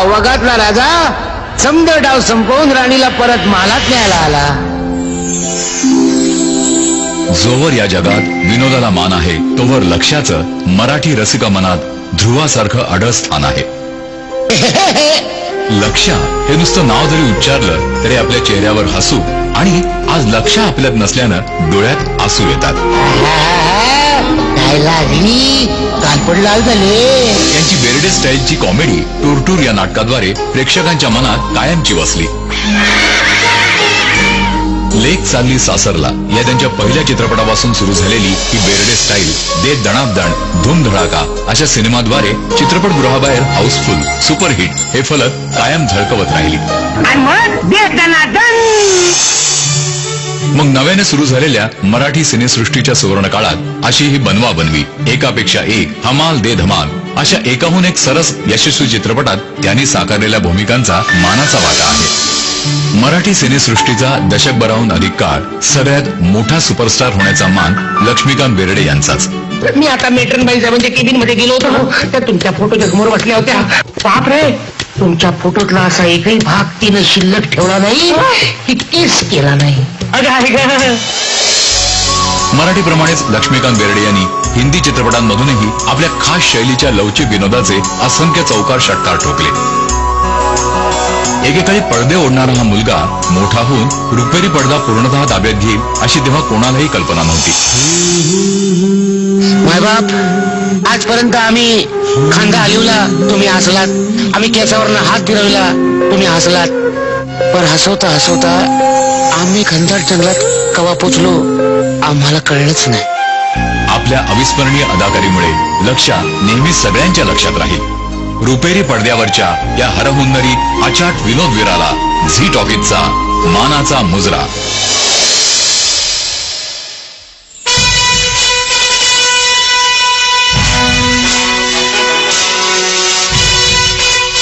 वगातला राजा समद डाव संपवून राणीला परत महालात न्यायला आला. जोवर या जगात विनोदाला मान आहे तोवर लक्ष्याचं मराठी रसिका मनात ध्रुवासारखं अढळ स्थान आहे. लक्ष्या हे नुसतं नाव जरी उच्चारलं तरी आपल्या चेहऱ्यावर हसू आणि आज लक्ष्या आपल्यात नसल्यानं डोळ्यात आसू येतात. काय लागली कालपड लाल झाले. त्यांची बेर्डे स्टाईलची कॉमेडी टूरटूर या नाटकाद्वारे प्रेक्षकांच्या मनात कायमची वसली. लेक चालली सासरला या त्यांच्या पहिल्या चित्रपटापासून सुरू झालेली ही बेर्डे स्टाईल दे दणादण धूमधडाका अशा सिनेमाद्वारे चित्रपटगृहाबाहेर हाऊसफुल सुपरहिट हे फलक कायम झळकवत राहिली. मग नव्याने सुरू झालेल्या मराठी सिनेसृष्टीच्या सुवर्ण काळात अशी ही बनवा बनवी एकापेक्षा एक हमाल दे धमाल अशा एकाहून एक सरस यशस्वी चित्रपटात त्यांनी साकारलेल्या भूमिकांचा मानाचा वाटा आहे. मराठी सिनेसृष्टीचा दशकभराहून अधिक काळ सगळ्यात मोठा सुपरस्टार होण्याचा मान लक्ष्मीकांत बेर्डे यांचाच. मी आता मेट्रन बाई साहेबांच्या केबिन मध्ये गेलो होतो, त्या तुमच्या फोटोच्या समोर बसल्या होत्या. बाप रे, तुमच्या फोटोतला असा एकही भाग तिनं शिल्लक ठेवला नाही, इतकेच केला नाही. मराठीप्रमाणेच लक्ष्मीकांत बेर्डे यांनी हिंदी चित्रपटांमधूनही आपल्या खास शैलीच्या लवचिक विनोदाचे असंख्य चौकार षटकार ठोकले. एकेकाळी पडदे ओढणारा हा मुलगा मोठा होऊन रुपेरी पडदा पूर्णतः ताब्यात घेईल अशी तेव्हा कोणालाही कल्पना नव्हती. मायबाप, आजपर्यंत आम्ही खांदा हलवला, तुम्ही हसलात. आम्ही केसावरनं हात फिरवला, तुम्ही हसलात. पण हसवता हसवता आम्ही खंदाट जंगलात कवा पोचलो आम्हाला कळलंच नाही. आपल्या अविस्मरणीय अदाकारीमुळे लक्ष्या नेहमी सगळ्यांच्या लक्षात राहील. रुपेरी पडद्यावरच्या या हरहुन्नरी अचाट विनोदवीराला झी टॉकीजचा मानाचा मुजरा.